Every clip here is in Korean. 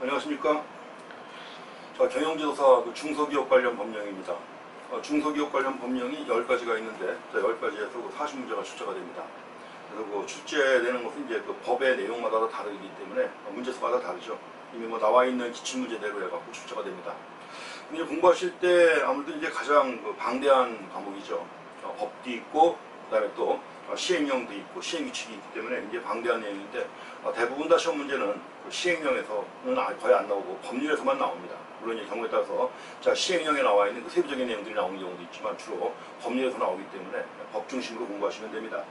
안녕하십니까. 자, 경영지도사 중소기업 관련 법령입니다. 중소기업 관련 법령이 10가지가 있는데 10가지에서 40문제가 출제가 됩니다. 그래서 그 출제되는 것은 이제 그 법의 내용마다 다르기 때문에 문제수마다 다르죠. 이미 뭐 나와 있는 기출문제대로 해갖고 출제가 됩니다. 근데 공부하실 때 아무래도 이제 가장 그 방대한 과목이죠. 법도 있고 그다음에 또 시행령도 있고 시행규칙이 있기 때문에 이제 방대한 내용인데 대부분 다 시험 문제는 그 시행령에서는 거의 안 나오고 법률에서만 나옵니다. 물론 이제 경우에 따라서 시행령에 나와 있는 그 세부적인 내용들이 나오는 경우도 있지만 주로 법률에서 나오기 때문에 법 중심으로 공부하시면 됩니다.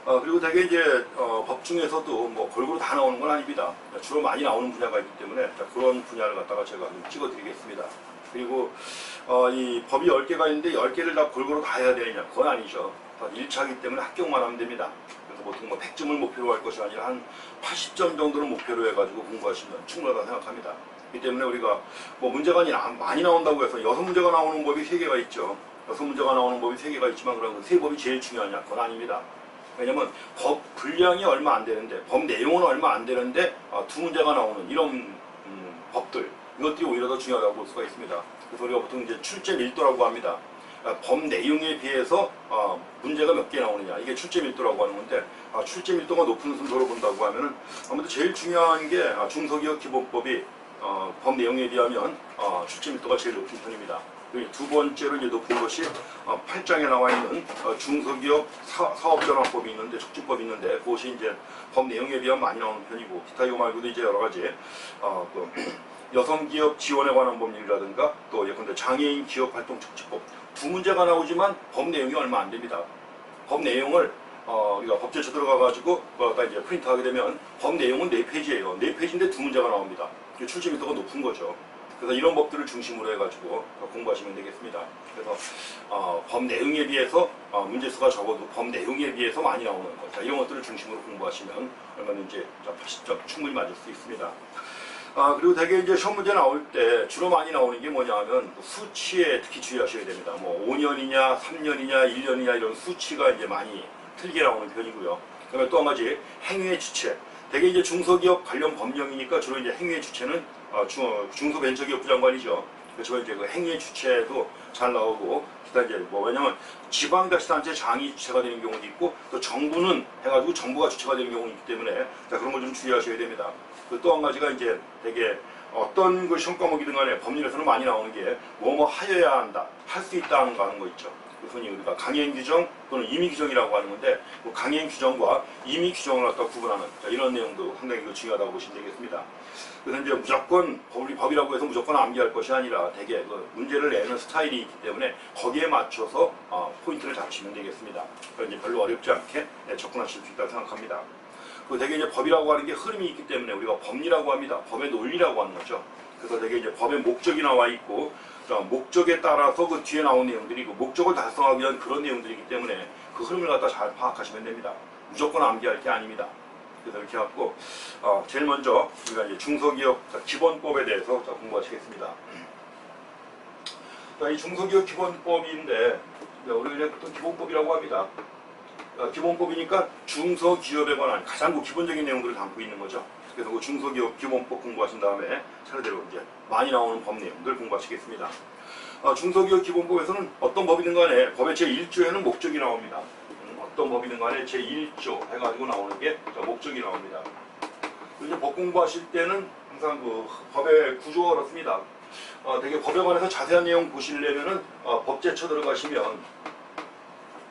그리고 되게 이제 법 중에서도 뭐 골고루 다 나오는 건 아닙니다. 주로 많이 나오는 분야가 있기 때문에 그런 분야를 갖다가 제가 좀 찍어드리겠습니다. 그리고 이 법이 10개가 있는데 10개를 다 골고루 다 해야 되느냐? 그건 아니죠. 1차이기 때문에 합격만 하면 됩니다. 그래서 보통 뭐 100점을 목표로 할 것이 아니라 한 80점 정도를 목표로 해가지고 공부하시면 충분하다고 생각합니다. 그렇기 때문에 우리가 뭐 문제가 많이 나온다고 해서 6문제가 나오는 법이 3개가 있죠. 6문제가 나오는 법이 3개가 있지만 그럼 그 3법이 제일 중요하냐? 그건 아닙니다. 왜냐면 법 분량이 얼마 안 되는데 법 내용은 얼마 안 되는데 2문제가 나오는 이런 법들, 이것들이 오히려 더 중요하다고 볼 수가 있습니다. 그래서 우리가 보통 이제 출제 밀도라고 합니다. 법 내용에 비해서 문제가 몇 개 나오느냐, 이게 출제 밀도라고 하는 건데 출제 밀도가 높은 순서로 본다고 하면은 아무래도 제일 중요한 게 중소기업 기본법이 법 내용에 비하면 출제 밀도가 제일 높은 편입니다. 그리고 두 번째로 이제 높은 것이 8장에 나와 있는 중소기업 사업전환법이 있는데, 촉진법이 있는데 그것이 이제 법 내용에 비하면 많이 나오는 편이고, 기타 이거 말고도 이제 여러 가지 여성기업 지원에 관한 법률이라든가 또 예컨대 장애인 기업활동 촉진법 2문제가 나오지만 법 내용이 얼마 안 됩니다. 법 내용을 우리가 법제처 들어가가지고 그걸 이제 프린트하게 되면 법 내용은 4페이지예요. 4페이지인데 2문제가 나옵니다. 출제 밀도가 높은 거죠. 그래서 이런 법들을 중심으로 해가지고 공부하시면 되겠습니다. 그래서 법 내용에 비해서 문제수가 적어도 법 내용에 비해서 많이 나오는 것, 이런 것들을 중심으로 공부하시면 얼마든지 80점 충분히 맞을 수 있습니다. 그리고 되게 이제 시험 문제 나올 때 주로 많이 나오는 게 뭐냐 하면 수치에 특히 주의하셔야 됩니다. 뭐 5년이냐, 3년이냐, 1년이냐 이런 수치가 이제 많이 틀리게 나오는 편이고요. 그다음에 또 한 가지 행위의 주체. 되게 이제 중소기업 관련 법령이니까 주로 이제 행위의 주체는 중소벤처기업부 장관이죠. 그렇지만 이제 그 행위의 주체도 잘 나오고, 그다음 이제 뭐 왜냐면 지방자치단체 장이 주체가 되는 경우도 있고, 또 정부는 해가지고 정부가 주체가 되는 경우가 있기 때문에 그런 걸 좀 주의하셔야 됩니다. 또 한 가지가 이제 되게 어떤 그 시험 과목이든 간에 법률에서는 많이 나오는 게 뭐뭐 하여야 한다, 할 수 있다는 거 하는 거 있죠. 흔히 우리가 강행 규정 또는 임의 규정이라고 하는 건데, 그 강행 규정과 임의 규정을 갖다 구분하는 이런 내용도 상당히 중요하다고 보시면 되겠습니다. 그래서 이제 무조건 법이라고 해서 무조건 암기할 것이 아니라 되게 그 문제를 내는 스타일이 있기 때문에 거기에 맞춰서 포인트를 잡으시면 되겠습니다. 이제 별로 어렵지 않게 접근하실 수 있다고 생각합니다. 그 되게 이제 법이라고 하는 게 흐름이 있기 때문에 우리가 법리라고 합니다. 법의 논리라고 하는 거죠. 그래서 되게 이제 법의 목적이 나와 있고, 목적에 따라서 그 뒤에 나온 내용들이 그 목적을 달성하기 위한 그런 내용들이기 때문에 그 흐름을 갖다 잘 파악하시면 됩니다. 무조건 암기할 게 아닙니다. 그래서 이렇게 해갖고 제일 먼저 우리가 이제 중소기업 기본법에 대해서 공부하시겠습니다. 이 중소기업 기본법인데 우리가 보통 기본법이라고 합니다. 기본법이니까 중소기업에 관한 가장 기본적인 내용들을 담고 있는 거죠. 그래서 그 중소기업 기본법 공부하신 다음에 차례대로 이제 많이 나오는 법 내용들 공부하시겠습니다. 중소기업 기본법에서는 어떤 법이든 간에 법의 제1조에는 목적이 나옵니다. 어떤 법이든 간에 제1조 해가지고 나오는 게 목적이 나옵니다. 이제 법 공부하실 때는 항상 그 법의 구조가 그렇습니다. 되게 법에 관해서 자세한 내용 보시려면은 법제처 들어가시면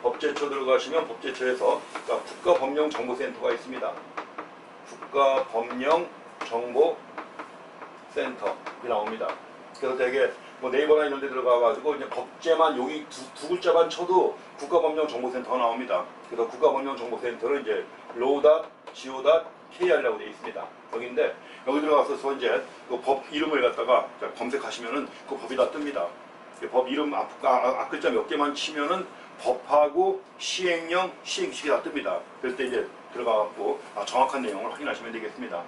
법제처에서 국가법령정보센터가 있습니다. 국가법령정보센터 이 나옵니다. 그래서 되게 뭐 네이버나 이런 데 들어가가지고 이제 법제만 여기 두 글자만 쳐도 국가법령정보센터가 나옵니다. 그래서 국가법령정보센터는 이제 law.go.kr이라고 되어 있습니다. 여기인데 여기 들어가서 이제 그 법 이름을 갖다가 검색하시면은 그 법이 다 뜹니다. 법 이름 앞 글자 몇 개만 치면은 법하고 시행령, 시행규칙이 다 뜹니다. 그럴 때 이제 들어가갖고 정확한 내용을 확인하시면 되겠습니다.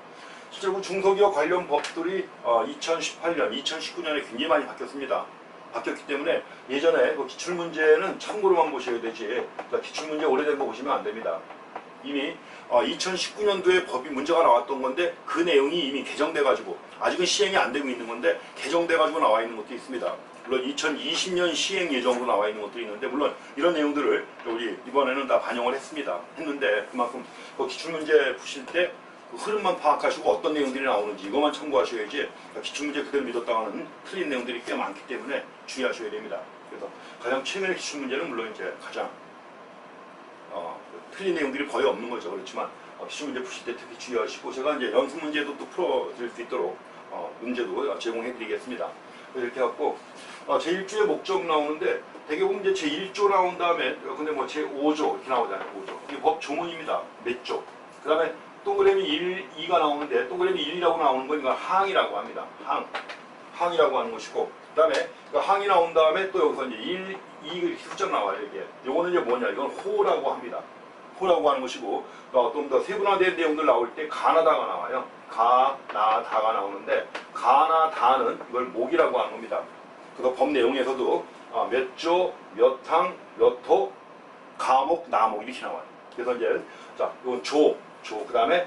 실제로 중소기업 관련 법들이 2018년, 2019년에 굉장히 많이 바뀌었습니다. 바뀌었기 때문에 예전에 그 기출문제는 참고로만 보셔야 되지, 기출문제 오래된 거 보시면 안 됩니다. 이미 2019년도에 법이 문제가 나왔던 건데 그 내용이 이미 개정돼 가지고 아직은 시행이 안 되고 있는 건데 개정돼 가지고 나와 있는 것도 있습니다. 물론 2020년 시행 예정으로 나와 있는 것도 있는데 물론 이런 내용들을 우리 이번에는 다 반영을 했는데 그만큼 그 기출문제 푸실 때 그 흐름만 파악하시고 어떤 내용들이 나오는지 이것만 참고하셔야지 기출문제 그대로 믿었다가는 틀린 내용들이 꽤 많기 때문에 주의하셔야 됩니다. 그래서 가장 최근의 기출문제는 물론 이제 가장 틀린 내용들이 거의 없는 거죠. 그렇지만 기출문제 푸실 때 특히 주의하시고 제가 이제 연습 문제도 또 풀어드릴 수 있도록 문제도 제공해드리겠습니다. 이렇게 해갖고 제1조의 목적 나오는데 대개 보면 이제 제1조 나온 다음에 근데 뭐 제5조 이렇게 나오잖아요. 5조. 이게 법 조문입니다. 몇 조. 그 다음에 동그라미 1, 2가 나오는데 동그라미 1이라고 나오는 건 이건 항이라고 합니다. 항이라고 하는 것이고 그 다음에 그 항이 나온 다음에 또 여기서 이제 1, 2 이렇게 숫자 나와요. 이게. 요거는 이제 뭐냐? 이건 호라고 합니다. 호라고 하는 것이고 좀 더 세분화된 내용들 나올 때 가나다가 나와요. 가나다가 나오는데 가나다는 이걸 목이라고 하는 겁니다. 그래서 법 내용에서도 몇 조, 몇 항, 몇 호, 가목, 나목 이렇게 나와요. 그래서 이제 자, 이건 그 다음에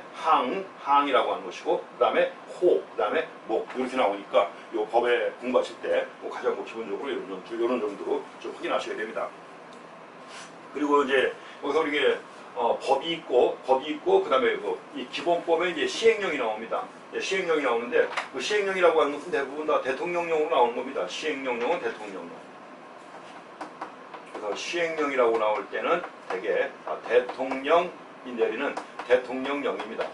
항이라고 하는 것이고 그 다음에 호, 그 다음에 목 이렇게 나오니까 이 법에 공부하실 때 가장 기본적으로 이런 정도로 좀 확인하셔야 됩니다. 그리고 이제 여기서 이게 법이 있고 그 다음에 이 기본법에 이제 시행령이 나옵니다. 시행령이 나오는데 그 시행령이라고 하는 것은 대부분 다 대통령령으로 나오는 겁니다. 시행령령은 대통령령. 그래서 시행령이라고 나올 때는 대개 대통령이 내리는 대통령령입니다.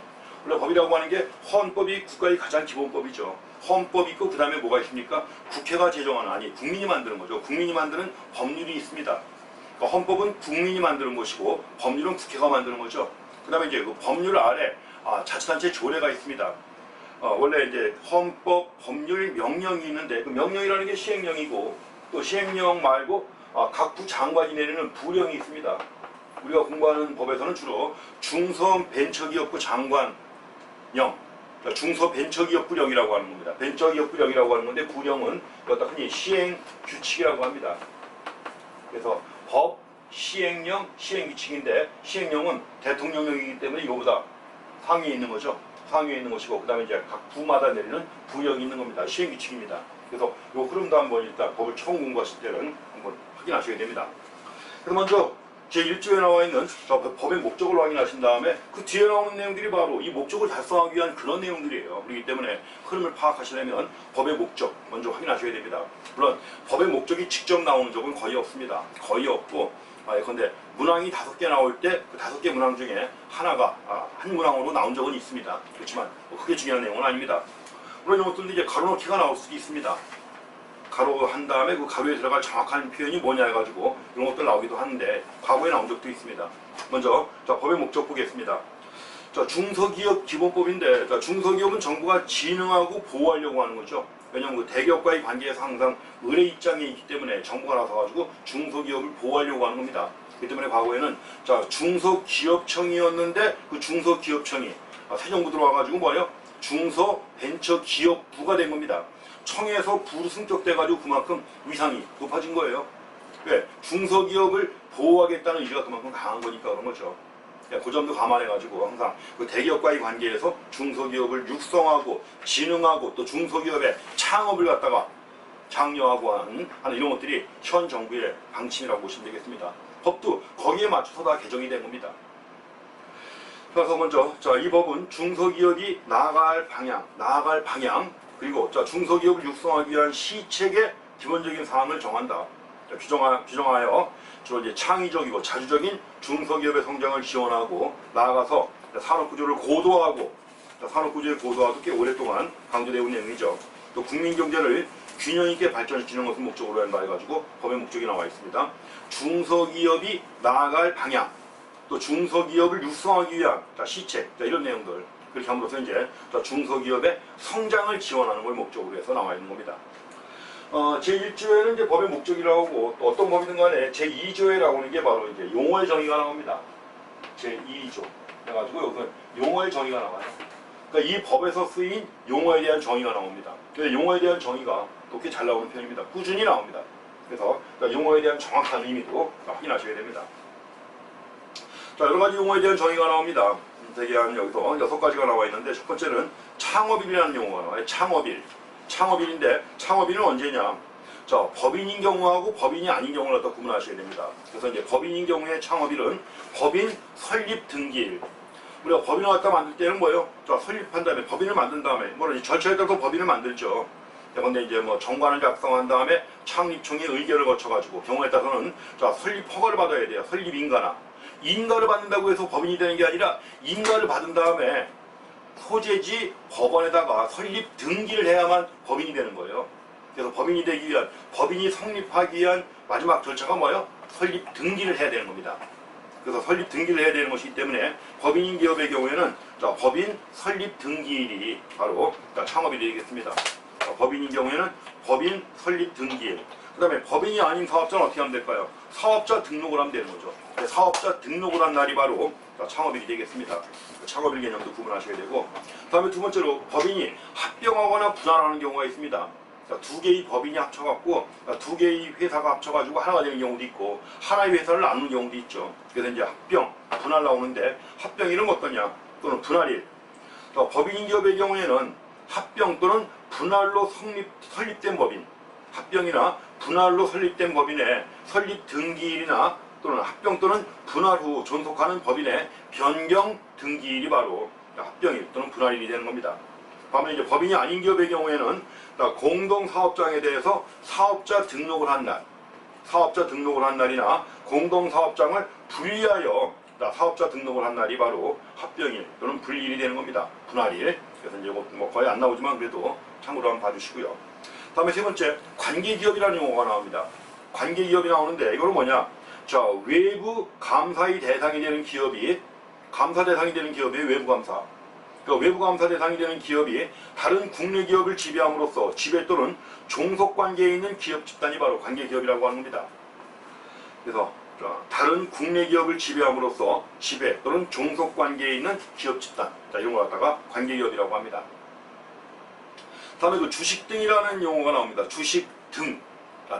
원래 법이라고 하는 게 헌법이 국가의 가장 기본법이죠. 헌법이 있고 그 다음에 뭐가 있습니까? 국회가 제정하는 아니 국민이 만드는 거죠. 국민이 만드는 법률이 있습니다. 그러니까 헌법은 국민이 만드는 것이고 법률은 국회가 만드는 거죠. 그 다음에 이제 그 법률 아래 자치단체 조례가 있습니다. 원래 이제 헌법, 법률, 명령이 있는데 그 명령이라는 게 시행령이고 또 시행령 말고 각 부 장관이 내리는 부령이 있습니다. 우리가 공부하는 법에서는 주로 중소벤처기업부 장관령, 그러니까 중소벤처기업부령이라고 하는 겁니다. 벤처기업부령이라고 하는 건데 부령은 흔히 시행규칙이라고 합니다. 그래서 법, 시행령, 시행규칙인데 시행령은 대통령령이기 때문에 이거보다 상위에 있는 거죠. 상위에 있는 것이고 그 다음에 이제 각 부마다 내리는 부령이 있는 겁니다. 시행규칙입니다. 그래서 이 흐름도 한번 일단 법을 처음 공부하실 때는 한번 확인하셔야 됩니다. 그래서 먼저 제1조에 나와 있는 법의 목적을 확인하신 다음에 그 뒤에 나오는 내용들이 바로 이 목적을 달성하기 위한 그런 내용들이에요. 그렇기 때문에 흐름을 파악하시려면 법의 목적 먼저 확인하셔야 됩니다. 물론 법의 목적이 직접 나오는 적은 거의 없습니다. 거의 없고 예컨대 문항이 5개 나올 때 그 5개 문항 중에 하나가 한 문항으로 나온 적은 있습니다. 그렇지만 크게 중요한 내용은 아닙니다. 물론 이런 것들도 이제 가로넣기가 나올 수도 있습니다. 가로 한 다음에 그 가로에 들어갈 정확한 표현이 뭐냐 해가지고 이런 것들 나오기도 하는데 과거에 나온 적도 있습니다. 먼저 법의 목적 보겠습니다. 중소기업 기본법인데 중소기업은 정부가 진흥하고 보호하려고 하는 거죠. 왜냐하면 그 대기업과의 관계에서 항상 의뢰 입장에 있기 때문에 정부가 나서가지고 중소기업을 보호하려고 하는 겁니다. 그렇기 때문에 과거에는 중소기업청이었는데 그 중소기업청이 새 정부 들어와가지고 뭐예요? 중소벤처기업부가 된 겁니다. 청에서 부로 승격돼가지고 그만큼 위상이 높아진 거예요. 왜? 중소기업을 보호하겠다는 의지가 그만큼 강한 거니까 그런 거죠. 그 점도 감안해가지고 항상 그 대기업과의 관계에서 중소기업을 육성하고 진흥하고 또 중소기업의 창업을 갖다가 장려하고 하는 이런 것들이 현 정부의 방침이라고 보시면 되겠습니다. 법도 거기에 맞춰서 다 개정이 된 겁니다. 그래서 먼저 이 법은 중소기업이 나아갈 방향 그리고 중소기업을 육성하기 위한 시책의 기본적인 사항을 정한다. 규정하여 주로 이제 창의적이고 자주적인 중소기업의 성장을 지원하고 나아가서 산업구조를 고도화하고 산업구조의 고도화도 꽤 오랫동안 강조되어 온 내용이죠. 또 국민경제를 균형 있게 발전시키는 것을 목적으로 한 바 해가지고 법의 목적이 나와 있습니다. 중소기업이 나아갈 방향 또 중소기업을 육성하기 위한 시책 이런 내용들 그렇게 함으로써 이제 중소기업의 성장을 지원하는 걸 목적으로 해서 나와 있는 겁니다. 제1조에는 이제 법의 목적이라고 하고 또 어떤 법이든 간에 제2조에 나오는 게 바로 이제 용어의 정의가 나옵니다. 제2조. 그래가지고 여기서 용어의 정의가 나와요. 그러니까 이 법에서 쓰인 용어에 대한 정의가 나옵니다. 근데 용어에 대한 정의가 또 꽤 잘 나오는 편입니다. 꾸준히 나옵니다. 그래서 용어에 대한 정확한 의미도 확인하셔야 됩니다. 자, 여러 가지 용어에 대한 정의가 나옵니다. 대개 한 여기서 6가지가 나와 있는데, 첫 번째는 창업일이라는 용어가 나와요. 창업일. 창업일인데, 창업일은 언제냐? 자, 법인인 경우하고 법인이 아닌 경우를 갖다 구분하셔야 됩니다. 그래서 이제 법인인 경우에 창업일은 법인 설립 등기일. 우리가 법인을 갖다 만들 때는 뭐예요? 자, 설립한 다음에 법인을 만든 다음에 물론 절차에 따라서 법인을 만들죠. 그런데 이제 뭐 정관을 작성한 다음에 창립총회 의결을 거쳐가지고 경우에 따라서는 자, 설립 허가를 받아야 돼요. 설립 인가나. 인가를 받는다고 해서 법인이 되는 게 아니라 인가를 받은 다음에 소재지 법원에다가 설립 등기를 해야만 법인이 되는 거예요. 그래서 법인이 되기 위한, 법인이 성립하기 위한 마지막 절차가 뭐예요? 설립 등기를 해야 되는 겁니다. 그래서 설립 등기를 해야 되는 것이기 때문에 법인인 기업의 경우에는 자, 법인 설립 등기일이 바로 창업일이 되겠습니다. 자, 법인인 경우에는 법인 설립 등기일. 그 다음에 법인이 아닌 사업자는 어떻게 하면 될까요? 사업자 등록을 하면 되는 거죠. 사업자 등록을 한 날이 바로 창업일이 되겠습니다. 창업일 개념도 구분하셔야 되고, 그 다음에 두 번째로 법인이 합병하거나 분할하는 경우가 있습니다. 두 개의 법인이 합쳐갖고 두 개의 회사가 합쳐가지고 하나가 되는 경우도 있고, 하나의 회사를 나누는 경우도 있죠. 그래서 이제 합병, 분할 나오는데, 합병일은 어떠냐? 또는 분할일. 법인인 기업의 경우에는 합병 또는 분할로 설립된 법인, 합병이나 분할로 설립된 법인의 설립 등기일이나 또는 합병 또는 분할 후 존속하는 법인의 변경 등기일이 바로 합병일 또는 분할일이 되는 겁니다. 반면에 이제 법인이 아닌 기업의 경우에는 공동사업장에 대해서 사업자 등록을 한 날, 사업자 등록을 한 날이나 공동사업장을 분리하여 사업자 등록을 한 날이 바로 합병일 또는 분리일이 되는 겁니다. 분할일. 그래서 이제 뭐 거의 안 나오지만 그래도 참고로 한번 봐주시고요. 다음에 세 번째, 관계기업이라는 용어가 나옵니다. 관계기업이 나오는데 이거는 뭐냐? 자, 외부 감사의 대상이 되는 기업이, 감사 대상이 되는 기업이 외부감사. 그러니까 외부감사 대상이 되는 기업이 다른 국내 기업을 지배함으로써 지배 또는 종속관계에 있는 기업 집단이 바로 관계기업이라고 하는 겁니다. 그래서 다른 국내 기업을 지배함으로써 지배 또는 종속관계에 있는 기업 집단, 자, 이런 걸 갖다가 관계기업이라고 합니다. 다음에 그 주식 등이라는 용어가 나옵니다. 주식 등.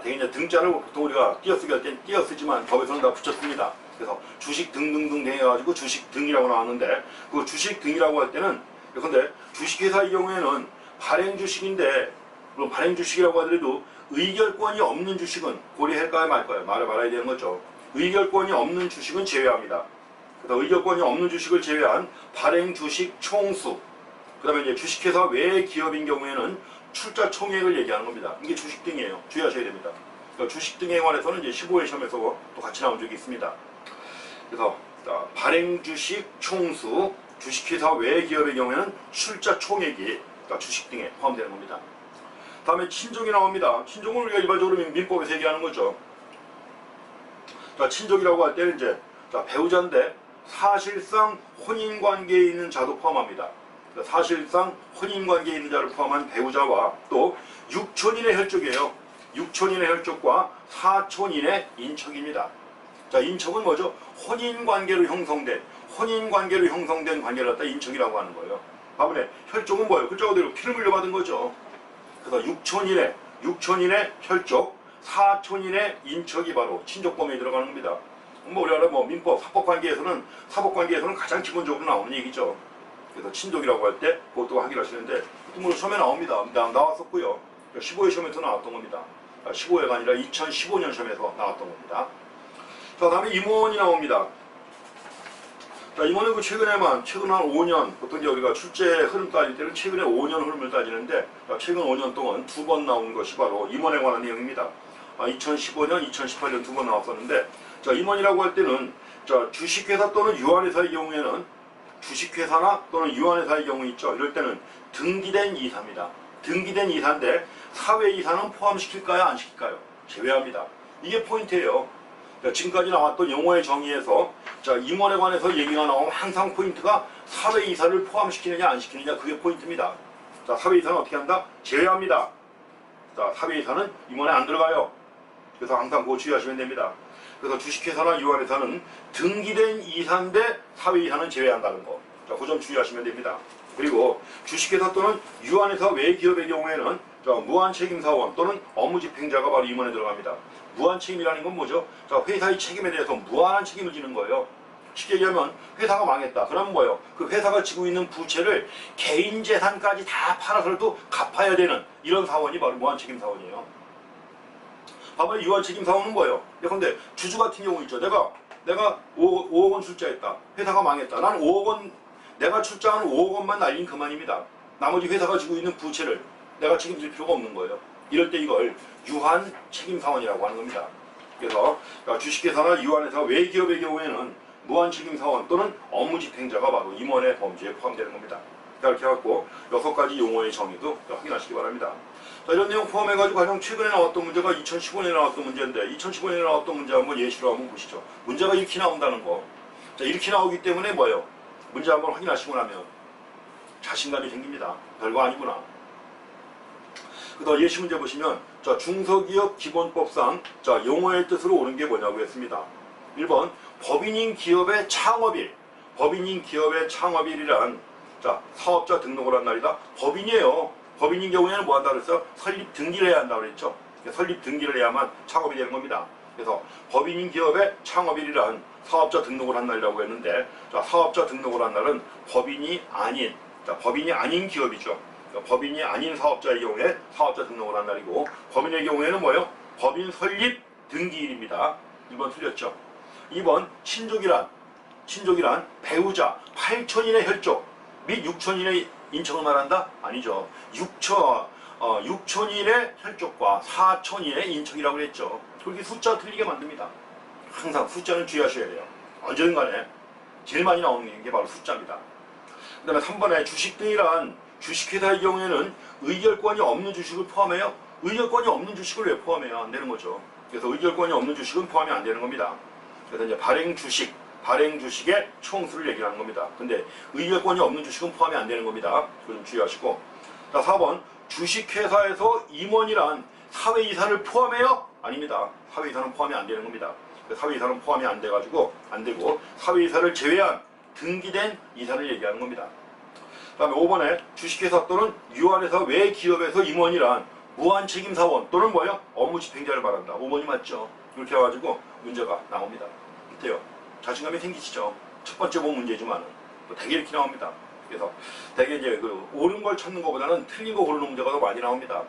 대개 이제 등자를 보통 우리가 띄어쓰기 할 땐 띄어쓰지만 법에서는 다 붙였습니다. 그래서 주식 등등등 해가지고 주식 등이라고 나왔는데, 그 주식 등이라고 할 때는, 근데 주식회사의 경우에는 발행 주식인데, 물론 발행 주식이라고 하더라도 의결권이 없는 주식은 고려할까요 말까요? 말아야 되는 거죠. 의결권이 없는 주식은 제외합니다. 그래서 의결권이 없는 주식을 제외한 발행 주식 총수, 그 다음에 이제 주식회사 외의 기업인 경우에는 출자 총액을 얘기하는 겁니다. 이게 주식 등이에요. 주의하셔야 됩니다. 그러니까 주식 등에 관해서는 이제 15회 시험에서 또 같이 나온 적이 있습니다. 그래서 발행 주식 총수, 주식회사 외의 기업의 경우에는 출자 총액이 주식 등에 포함되는 겁니다. 다음에 친족이 나옵니다. 친족은 우리가 일반적으로 민법에서 얘기하는 거죠. 자, 친족이라고 할 때는 이제 배우자인데 사실상 혼인관계에 있는 자도 포함합니다. 사실상 혼인관계에 있는 자를 포함한 배우자와 또 육촌인의 혈족이에요. 육촌인의 혈족과 사촌인의 인척입니다. 자, 인척은 뭐죠? 혼인관계로 형성된 관계를 갖다 인척이라고 하는 거예요. 반면에 혈족은 뭐예요? 글자 그대로 피를 물려받은 거죠. 그래서 육촌인의 혈족, 사촌인의 인척이 바로 친족범위에 들어가는 겁니다. 뭐 우리나라 민법 사법관계에서는 가장 기본적으로 나오는 얘기죠. 그래서 친족이라고 할 때 그것도 확인하시는데 뭐 시험에 나옵니다. 나왔었고요. 15회 시험에서 나왔던 겁니다. 15회가 아니라 2015년 시험에서 나왔던 겁니다. 자, 다음에 임원이 나옵니다. 자, 임원은 최근 한 5년, 보통 이제 우리가 출제 흐름 따질 때는 최근에 5년 흐름을 따지는데, 최근 5년 동안 2번 나온 것이 바로 임원에 관한 내용입니다. 2015년, 2018년 2번 나왔었는데, 자, 임원이라고 할 때는, 자, 주식회사 또는 유한회사의 경우에는, 주식회사나 또는 유한회사의 경우 있죠. 이럴 때는 등기된 이사입니다. 등기된 이사인데 사회이사는 포함시킬까요? 안 시킬까요? 제외합니다. 이게 포인트예요. 자, 지금까지 나왔던 용어의 정의에서 자, 임원에 관해서 얘기가 나오면 항상 포인트가 사회이사를 포함시키느냐 안 시키느냐, 그게 포인트입니다. 자, 사회이사는 어떻게 한다? 제외합니다. 자, 사회이사는 임원에 안 들어가요. 그래서 항상 그거 주의하시면 됩니다. 그래서 주식회사나 유한회사는 등기된 이사인데 사회이사는 제외한다는 거. 자, 그 점 주의하시면 됩니다. 그리고 주식회사 또는 유한회사 외 기업의 경우에는 무한책임사원 또는 업무집행자가 바로 임원에 들어갑니다. 무한책임이라는 건 뭐죠? 자, 회사의 책임에 대해서 무한한 책임을 지는 거예요. 쉽게 얘기하면 회사가 망했다. 그러면 뭐예요? 그 회사가 지고 있는 부채를 개인 재산까지 다 팔아서라도 갚아야 되는 이런 사원이 바로 무한책임사원이에요. 봐봐요. 유한책임사원은 뭐예요? 근데 주주 같은 경우 있죠. 내가 5억 원 출자했다. 회사가 망했다. 나는 5억 원, 내가 출자한 5억 원만 날린 그만입니다. 나머지 회사가 지고 있는 부채를 내가 책임질 필요가 없는 거예요. 이럴 때 이걸 유한책임사원이라고 하는 겁니다. 그래서 주식회사나 유한회사 외기업의 경우에는 무한책임사원 또는 업무집행자가 바로 임원의 범주에 포함되는 겁니다. 이렇게 해갖고 6가지 용어의 정의도 확인하시기 바랍니다. 자, 이런 내용 포함해가지고 가장 최근에 나왔던 문제가 2015년에 나왔던 문제인데 2015년에 나왔던 문제 한번 예시로 한번 보시죠. 문제가 이렇게 나온다는 거. 자, 이렇게 나오기 때문에 뭐예요? 문제 한번 확인하시고 나면 자신감이 생깁니다. 별거 아니구나. 그다음 예시 문제 보시면 자, 중소기업 기본법상 자, 용어의 뜻으로 옳은 게 뭐냐고 했습니다. 1번 법인인 기업의 창업일. 법인인 기업의 창업일이란 자, 사업자 등록을 한 날이다. 법인이에요. 법인인 경우에는 뭐 한다 그랬어요? 설립 등기를 해야 한다고 그랬죠. 설립 등기를 해야만 창업이 되는 겁니다. 그래서 법인인 기업의 창업일이란 사업자 등록을 한 날이라고 했는데 자, 사업자 등록을 한 날은 법인이 아닌 자, 법인이 아닌 기업이죠. 법인이 아닌 사업자의 경우에 사업자 등록을 한 날이고 법인의 경우에는 뭐예요? 법인 설립 등기일입니다. 1번 틀렸죠. 2번 친족이란 배우자 8천인의 혈족 및 6천인의 인척을 말한다? 아니죠. 6천인의 혈족과 4천인의 인척이라고 했죠. 그렇게 숫자 틀리게 만듭니다. 항상 숫자는 주의하셔야 돼요. 언제든 간에 제일 많이 나오는 게 바로 숫자입니다. 그 다음에 3번에 주식 등이란 주식회사의 경우에는 의결권이 없는 주식을 포함해요. 의결권이 없는 주식을 왜 포함해야 안 되는 거죠. 그래서 의결권이 없는 주식은 포함이 안 되는 겁니다. 그래서 이제 발행주식의 총수를 얘기하는 겁니다. 근데 의결권이 없는 주식은 포함이 안 되는 겁니다. 그거 좀 주의하시고. 자, 4번 주식회사에서 임원이란 사회이사를 포함해요? 아닙니다. 사회이사는 포함이 안 되는 겁니다. 사회이사는 포함이 안 되고 사회이사를 제외한 등기된 이사를 얘기하는 겁니다. 그 다음에 5번에 주식회사 또는 유한회사 외 기업에서 임원이란 무한책임사원 또는 뭐예요? 업무집행자를 말한다. 5번이 맞죠? 이렇게 해가지고 문제가 나옵니다. 어때요? 자신감이 생기시죠? 첫 번째 본 문제지만 되게 이렇게 나옵니다. 그래서 되게 이제 그 옳은 걸 찾는 것보다는 틀린 거 고르는 문제가 더 많이 나옵니다.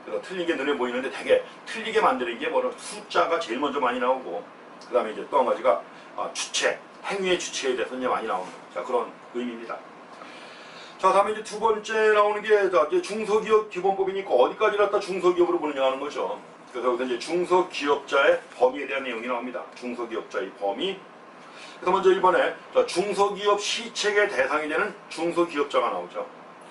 그래서 틀린 게 눈에 보이는데 되게 틀리게 만드는 게 뭐냐 숫자가 제일 먼저 많이 나오고 그 다음에 이제 또 한 가지가 주체, 행위의 주체에 대해서 이제 많이 나오는 자, 그런 의미입니다. 자, 다음에 이제 두 번째 나오는 게 자, 이제 중소기업 기본법이니까 어디까지 갖다 중소기업으로 보느냐 하는 거죠. 그래서 여기서 이제 중소기업자의 범위에 대한 내용이 나옵니다. 중소기업자의 범위. 그래서 먼저 1번에 자, 중소기업 시책의 대상이 되는 중소기업자가 나오죠.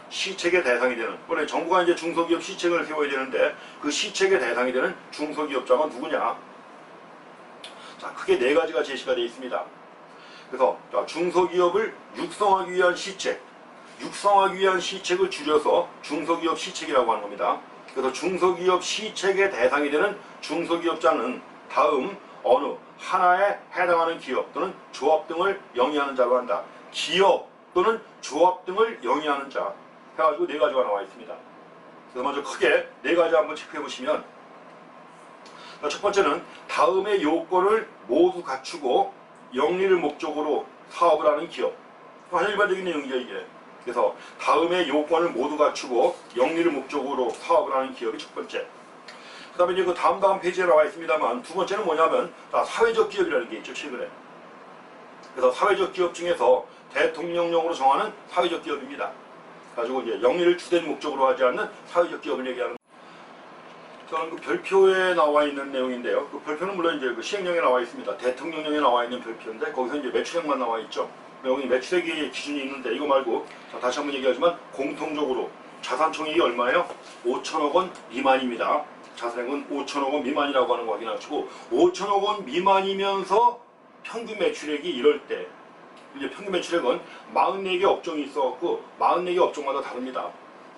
시책의 대상이 되는. 이번에 정부가 이제 중소기업 시책을 세워야 되는데 그 시책의 대상이 되는 중소기업자가 누구냐? 자, 크게 네 가지가 제시가 되어 있습니다. 그래서 자, 중소기업을 육성하기 위한 시책. 육성하기 위한 시책을 줄여서 중소기업 시책이라고 하는 겁니다. 그래서 중소기업 시책의 대상이 되는 중소기업자는 다음 어느 하나에 해당하는 기업 또는 조합 등을 영위하는 자로 한다. 기업 또는 조합 등을 영위하는 자 해가지고 네 가지가 나와 있습니다. 그래서 먼저 크게 네 가지 한번 체크해 보시면 첫 번째는 다음의 요건을 모두 갖추고 영리를 목적으로 사업을 하는 기업. 아주 일반적인 내용이죠 이게. 그래서 다음의 요건을 모두 갖추고 영리를 목적으로 사업을 하는 기업이 첫 번째. 그 다음에 이제 그 다음 페이지에 나와 있습니다만 두 번째는 뭐냐면 사회적 기업이라는 게 있죠 최근에. 그래서 사회적 기업 중에서 대통령령으로 정하는 사회적 기업입니다. 가지고 이제 영리를 주된 목적으로 하지 않는 사회적 기업을 얘기하는. 저는 그 별표에 나와 있는 내용인데요. 그 별표는 물론 이제 그 시행령에 나와 있습니다. 대통령령에 나와 있는 별표인데 거기서 이제 매출액만 나와 있죠. 여기 매출액이 기준이 있는데 이거 말고 자, 다시 한번 얘기하지만 공통적으로 자산총액이 얼마예요? 5천억 원 미만입니다. 자산액은 5천억 원 미만이라고 하는 거 확인하시고 5천억 원 미만이면서 평균 매출액이 이럴 때 이제 평균 매출액은 44개 업종이 있어갖고 44개 업종마다 다릅니다.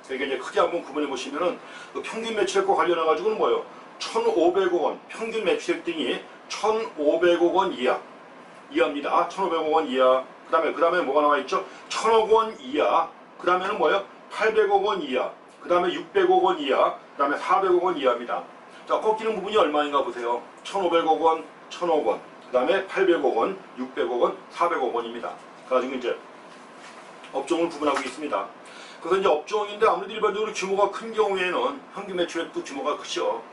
그러니까 이제 크게 한번 구분해 보시면은 그 평균 매출액과 관련해 가지고는 뭐예요? 1,500억 원 평균 매출액 등이 1,500억 원 이하입니다. 1,500억 원 이하. 그 다음에 뭐가 나와 있죠? 1,000억 원 이하. 그 다음에는 뭐예요? 800억 원 이하. 그 다음에 600억 원 이하. 그 다음에 400억 원 이하입니다. 자, 꺾이는 부분이 얼마인가 보세요. 1,500억 원, 1,000억 원. 그 다음에 800억 원, 600억 원, 400억 원입니다. 가지고 이제 업종을 구분하고 있습니다. 그래서 이제 업종인데 아무래도 일반적으로 규모가 큰 경우에는 평균 매출액도 규모가 크죠.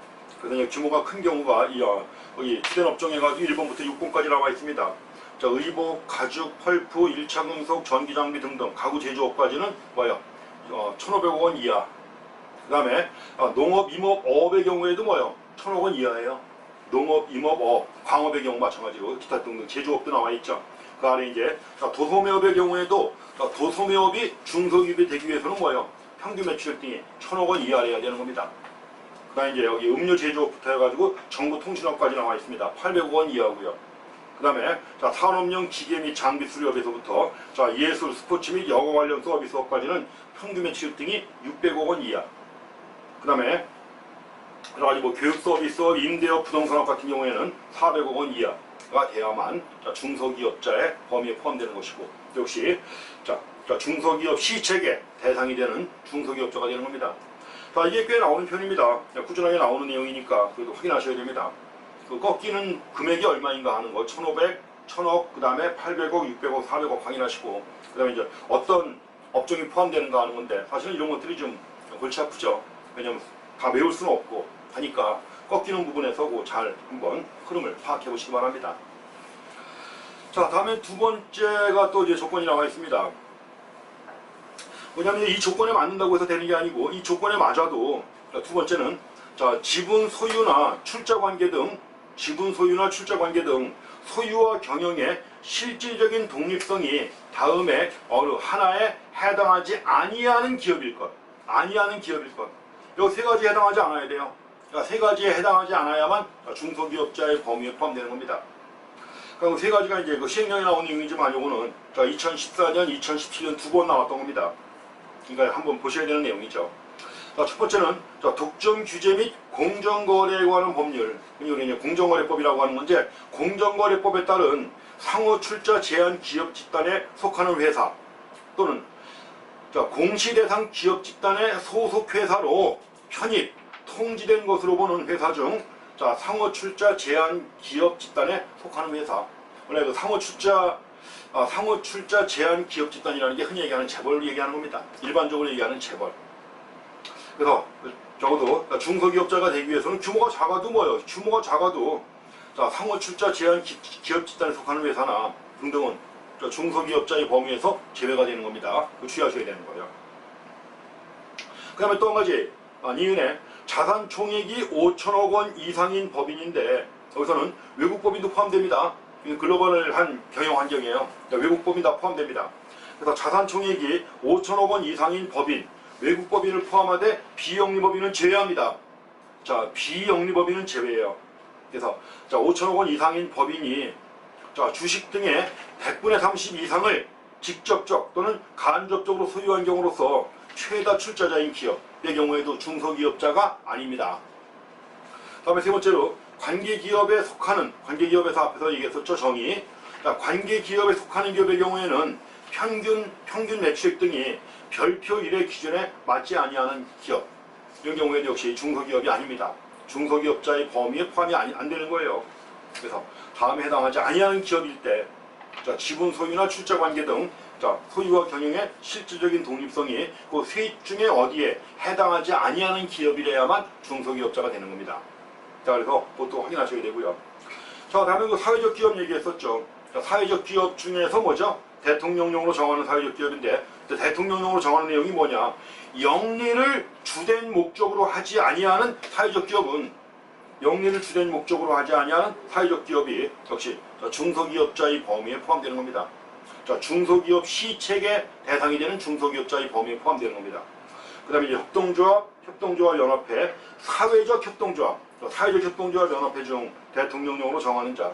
그래서 이제 규모가 큰 경우가 이 주된 업종 해가지고 1번부터 6번까지 나와 있습니다. 자, 의복, 가죽, 펄프, 1차 금속, 전기장비 등등 가구 제조업까지는 뭐예요? 1,500억 원 이하. 그 다음에 농업, 임업, 어업의 경우에도 뭐예요? 1,000억 원 이하예요. 농업, 임업, 어업, 광업의 경우 마찬가지로 기타 등등 제조업도 나와 있죠. 그 안에 이제 도소매업의 경우에도 도소매업이 중소기업이 되기 위해서는 뭐예요? 평균 매출액 등이 1,000억 원 이하여야 되는 겁니다. 그 다음에 이제 여기 음료 제조업부터 해가지고 정보통신업까지 나와 있습니다. 800억 원 이하고요. 그 다음에 산업용 기계 및 장비 수리업에서부터 예술, 스포츠 및 여가 관련 서비스업까지는 평균 매출액 등이 600억 원 이하. 그 다음에 여러 가지 교육 서비스업, 임대업, 부동산업 같은 경우에는 400억 원 이하가 돼야만 중소기업자의 범위에 포함되는 것이고, 역시 중소기업 시책의 대상이 되는 중소기업자가 되는 겁니다. 이게 꽤 나오는 편입니다. 꾸준하게 나오는 내용이니까 그래도 확인하셔야 됩니다. 그 꺾이는 금액이 얼마인가 하는 거 1,500, 1,000억, 그 다음에 800억, 600억, 400억 확인하시고, 그 다음에 이제 어떤 업종이 포함되는가 하는 건데, 사실은 이런 것들이 좀 골치 아프죠. 왜냐면 다 외울 수는 없고 하니까 꺾이는 부분에서 잘 한번 흐름을 파악해 보시기 바랍니다. 자, 다음에 두 번째가 또 이제 조건이 나와 있습니다. 뭐냐면 이 조건에 맞는다고 해서 되는 게 아니고, 이 조건에 맞아도 두 번째는 지분 소유나 출자 관계 등 소유와 경영의 실질적인 독립성이 다음에 하나에 해당하지 아니하는 기업일 것. 이 세 가지에 해당하지 않아야 돼요. 세 가지에 해당하지 않아야만 중소기업자의 범위에 포함되는 겁니다. 그럼 세 가지가 이제 시행령에 나온 내용이지만 요거는 2014년, 2017년 두 번 나왔던 겁니다. 그러니까 한번 보셔야 되는 내용이죠. 첫 번째는 독점 규제 및 공정거래에 관한 법률. 이게 공정거래법이라고 하는 건데, 공정거래법에 따른 상호 출자 제한 기업 집단에 속하는 회사 또는 공시대상 기업 집단의 소속 회사로 편입, 통지된 것으로 보는 회사 중 상호 출자 제한 기업 집단에 속하는 회사. 원래 그 상호 출자 제한 기업 집단이라는 게 흔히 얘기하는 재벌을 얘기하는 겁니다. 일반적으로 얘기하는 재벌. 그래서 적어도 중소기업자가 되기 위해서는 규모가 작아도 상호 출자 제한 기업 집단에 속하는 회사나 등등은 중소기업자의 범위에서 제외가 되는 겁니다. 주의하셔야 되는 거예요. 그 다음에 또 한 가지, 이은혜 자산 총액이 5천억 원 이상인 법인인데, 여기서는 외국법인도 포함됩니다. 글로벌한 경영 환경이에요. 외국법인 다 포함됩니다. 그래서 자산 총액이 5천억 원 이상인 법인, 외국법인을 포함하되 비영리법인은 제외합니다. 비영리법인은 제외예요. 그래서 5천억 원 이상인 법인이 주식 등의 100분의 30 이상을 직접적 또는 간접적으로 소유한 경우로서 최다 출자자인 기업의 경우에도 중소기업자가 아닙니다. 다음에 세 번째로 관계기업에 속하는, 관계기업에서 앞에서 얘기했었죠, 정의. 관계기업에 속하는 기업의 경우에는 평균 매출액 등이 별표 1의 기준에 맞지 아니하는 기업, 이런 경우에도 역시 중소기업이 아닙니다. 중소기업자의 범위에 포함이 안 되는 거예요. 그래서 다음에 해당하지 아니하는 기업일 때 지분 소유나 출자 관계 등 소유와 경영의 실질적인 독립성이 그 세 중에 어디에 해당하지 아니하는 기업이래야만 중소기업자가 되는 겁니다. 그래서 그것도 확인하셔야 되고요. 다음에 그 사회적 기업 얘기했었죠. 사회적 기업 중에서 뭐죠? 대통령령으로 정하는 사회적 기업인데, 대통령령으로 정하는 내용이 뭐냐? 영리를 주된 목적으로 하지 아니하는 사회적 기업은, 사회적 기업이 역시 중소기업자의 범위에 포함되는 겁니다. 중소기업 시책의 대상이 되는 중소기업자의 범위에 포함되는 겁니다. 그 다음에 이제 협동조합 연합회, 사회적 협동조합 연합회 중 대통령령으로 정하는 자.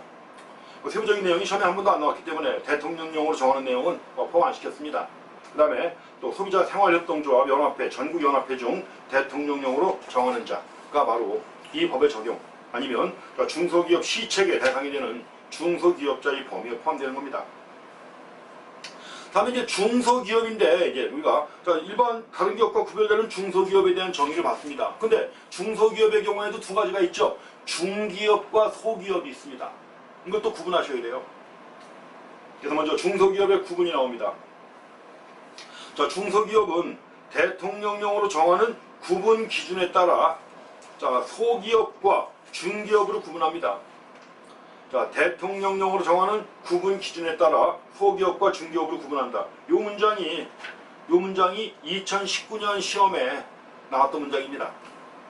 세부적인 내용이 시험에 한 번도 안 나왔기 때문에 대통령령으로 정하는 내용은 포함 안 시켰습니다. 그 다음에 또 소비자 생활협동조합 연합회, 전국연합회 중 대통령령으로 정하는 자가 바로 이 법의 적용, 아니면 중소기업 시책의 대상이 되는 중소기업자의 범위에 포함되는 겁니다. 다음에 이제 중소기업인데, 이제 우리가 일반 다른 기업과 구별되는 중소기업에 대한 정의를 봤습니다. 근데 중소기업의 경우에도 두 가지가 있죠. 중기업과 소기업이 있습니다. 이것도 구분하셔야 돼요. 그래서 먼저 중소기업의 구분이 나옵니다. 자, 중소기업은 대통령령으로 정하는 구분 기준에 따라 자, 소기업과 중기업으로 구분합니다. 자, 대통령령으로 정하는 구분 기준에 따라 소기업과 중기업으로 구분한다. 요 문장이 2019년 시험에 나왔던 문장입니다.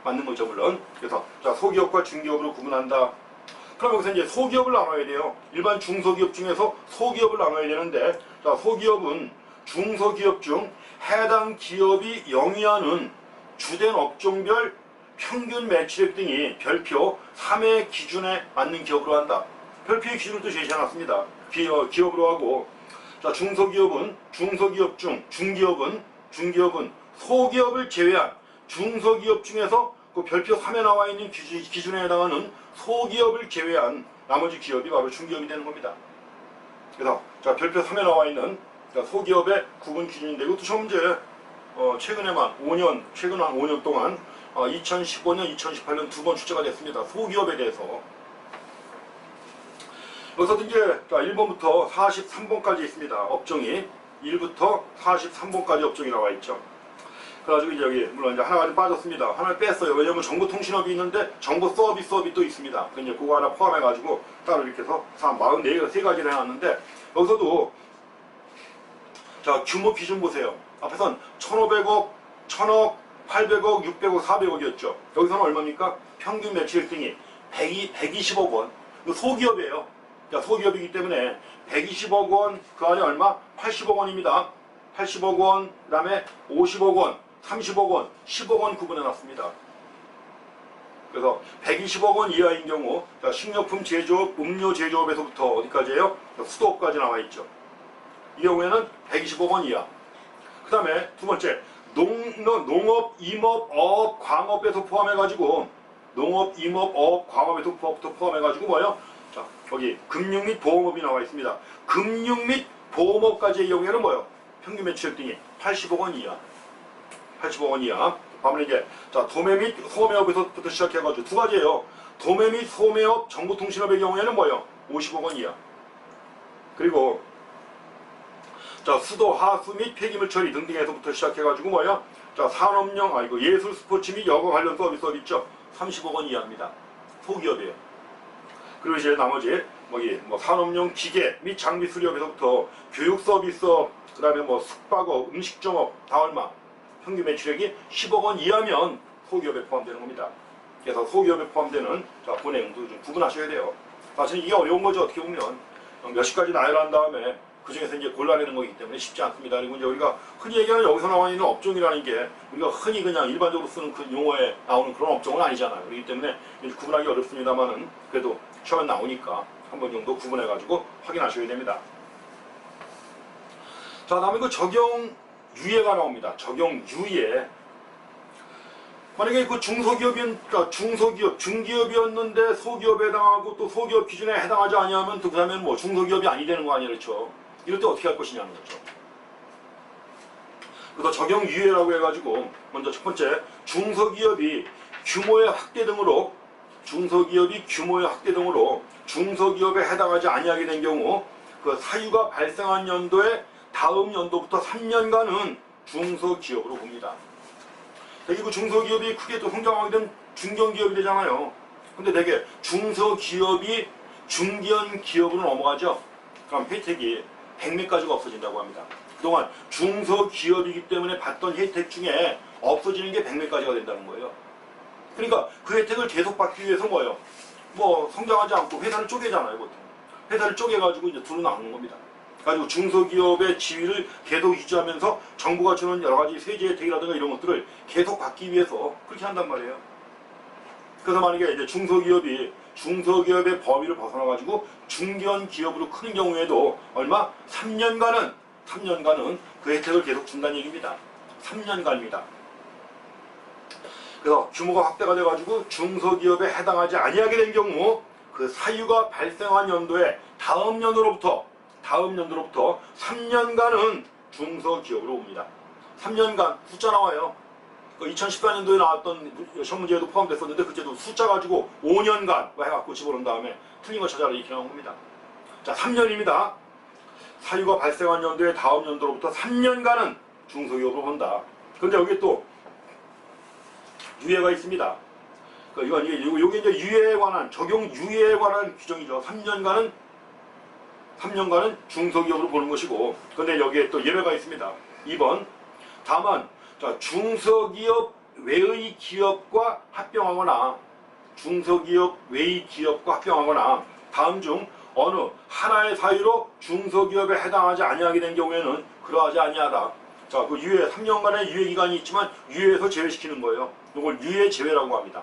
맞는 거죠, 물론. 그래서 자, 소기업과 중기업으로 구분한다. 그럼 여기서 이제 소기업을 나눠야 돼요. 일반 중소기업 중에서 소기업을 나눠야 되는데, 자, 소기업은 중소기업 중 해당 기업이 영위하는 주된 업종별 평균 매출액 등이 별표 3의 기준에 맞는 기업으로 한다. 별표의 기준을 또 제시해놨습니다. 기업으로 하고, 자, 중소기업 중 중기업은 소기업을 제외한 중소기업 중에서 그 별표 3에 나와 있는 기준에 해당하는 소기업을 제외한 나머지 기업이 바로 중기업이 되는 겁니다. 그래서 자, 별표 3에 나와 있는 자, 소기업의 구분 기준인데, 이것도 시험 문제 최근에만 5년 동안 2015년, 2018년 두 번 출제가 됐습니다. 소기업에 대해서. 여기서도 이제 1번부터 43번까지 있습니다. 업종이 1부터 43번까지 업종이 나와 있죠. 그래가지고 이제 여기 물론 이제 하나가 좀 빠졌습니다. 하나를 뺐어요. 왜냐면 정보통신업이 있는데 정보 서비스업이 또 있습니다. 이제 그거 하나 포함해가지고 따로 이렇게 해서 43가지를 해놨는데, 여기서도 자, 규모 기준 보세요. 앞에선 1,500억, 1,000억, 800억, 600억, 400억이었죠. 여기서는 얼마입니까? 평균 매출 등이 120억 원. 이거 소기업이에요. 자, 소기업이기 때문에 120억 원, 그 안에 얼마? 80억 원입니다. 80억 원, 그 다음에 50억 원, 30억 원, 10억 원 구분해놨습니다. 그래서 120억 원 이하인 경우, 자, 식료품 제조업, 음료 제조업에서부터 어디까지예요? 수도업까지 나와 있죠. 이 경우에는 120억 원 이하. 그 다음에 두 번째, 농업, 임업, 어업, 광업에서 포함해가지고, 농업, 임업, 어업, 광업에서 포함해가지고 뭐예요? 자, 여기 금융 및 보험업이 나와 있습니다. 금융 및 보험업까지의 경우에는 뭐예요? 평균 매출액 등이 80억 원 이하. 80억 원 이하. 다음에 이제 자, 도매 및 소매업에서부터 시작해가지고 두 가지예요. 도매 및 소매업, 정보통신업의 경우에는 뭐예요? 50억 원 이하. 그리고 자, 수도, 하수 및 폐기물 처리 등등에서부터 시작해가지고 뭐예요? 자, 산업용, 예술, 스포츠 및 여가 관련 서비스업 있죠? 30억 원 이하입니다. 소기업이에요. 그리고 이제 나머지 산업용 기계 및 장비 수리업에서부터 교육 서비스업, 그 다음에 숙박업, 음식점업 다 얼마? 평균 매출액이 10억 원 이하면 소기업에 포함되는 겁니다. 그래서 소기업에 포함되는 자, 그 내용도 좀 구분하셔야 돼요. 사실 이게 어려운 거죠. 어떻게 보면 몇십 가지 나열한 다음에 그 중에서 이제 골라내는 거기 때문에 쉽지 않습니다. 그리고 이제 우리가 흔히 얘기하는 여기서 나와 있는 업종이라는 게 우리가 흔히 그냥 일반적으로 쓰는 그 용어에 나오는 그런 업종은 아니잖아요. 그렇기 때문에 구분하기 어렵습니다만은 그래도 시험에 나오니까 한 번 정도 구분해가지고 확인하셔야 됩니다. 자, 다음에 그 적용유예가 나옵니다. 적용유예. 만약에 그 중기업이었는데 소기업에 해당하고 또 소기업 기준에 해당하지 아니하면 그 다음에는 중소기업이 아니 되는 거 아니에요, 그렇죠? 이럴 때 어떻게 할 것이냐는 거죠. 그래서 적용유예라고 해가지고 먼저 첫 번째, 중소기업이 규모의 확대 등으로 중소기업에 해당하지 아니하게 된 경우 그 사유가 발생한 연도에 다음 연도부터 3년간은 중소기업으로 봅니다. 대개 그 중소기업이 크게 또 성장하게 되면 중견기업이 되잖아요. 근데 대개 중소기업이 중견기업으로 넘어가죠. 그럼 혜택이 100몇 가지가 없어진다고 합니다. 그동안 중소기업이기 때문에 받던 혜택 중에 없어지는 게 100몇 가지가 된다는 거예요. 그러니까 그 혜택을 계속 받기 위해서 뭐예요? 성장하지 않고 회사를 쪼개잖아요, 보통. 회사를 쪼개가지고 이제 둘로 나누는 겁니다. 가지고 중소기업의 지위를 계속 유지하면서 정부가 주는 여러 가지 세제 혜택이라든가 이런 것들을 계속 받기 위해서 그렇게 한단 말이에요. 그래서 만약에 이제 중소기업의 범위를 벗어나가지고 중견기업으로 크는 경우에도 얼마? 3년간은 그 혜택을 계속 준다는 얘기입니다. 3년간입니다. 그래서 규모가 확대가 돼가지고 중소기업에 해당하지 아니하게 된 경우 그 사유가 발생한 연도에 다음 연도로부터 3년간은 중소기업으로 옵니다. 3년간 숫자 나와요. 2014년도에 나왔던 시험 문제에도 포함됐었는데 그때도 숫자 가지고 5년간 해갖고 집어넣은 다음에 틀린 거 찾아라 이렇게 나온 겁니다. 자, 3년입니다. 사유가 발생한 연도의 다음 연도로부터 3년간은 중소기업으로 본다. 그런데 여기 또 유예가 있습니다. 이건 이게 이제 유예에 관한 적용 유예에 관한 규정이죠. 3년간은 중소기업으로 보는 것이고, 그런데 여기에 또 예외가 있습니다. 2번 다만 자, 중소기업 외의 기업과 합병하거나 다음 중 어느 하나의 사유로 중소기업에 해당하지 아니하게 된 경우에는 그러하지 아니하다. 자, 그 유예 3년간의 유예 기간이 있지만 유예에서 제외시키는 거예요. 이걸 유예 제외라고 합니다.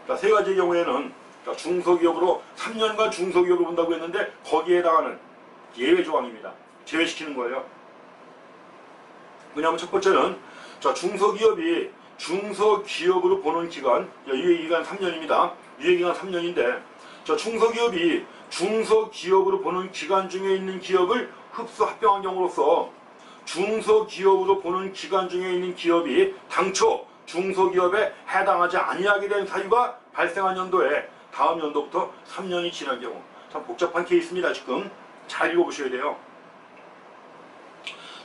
자, 세 가지의 경우에는 중소기업으로 3년간 중소기업을 본다고 했는데 거기에 해당하는 예외 조항입니다. 제외시키는 거예요. 왜냐하면 첫 번째는 자, 중소기업이 중소기업으로 보는 기간, 유예기간 3년입니다. 유예기간 3년인데 자, 중소기업이 중소기업으로 보는 기간 중에 있는 기업을 흡수 합병한 경우로서 중소기업으로 보는 기간 중에 있는 기업이 당초 중소기업에 해당하지 아니하게 된 사유가 발생한 연도에 다음 연도부터 3년이 지난 경우, 참 복잡한 케이스입니다. 지금 잘 읽어보셔야 돼요.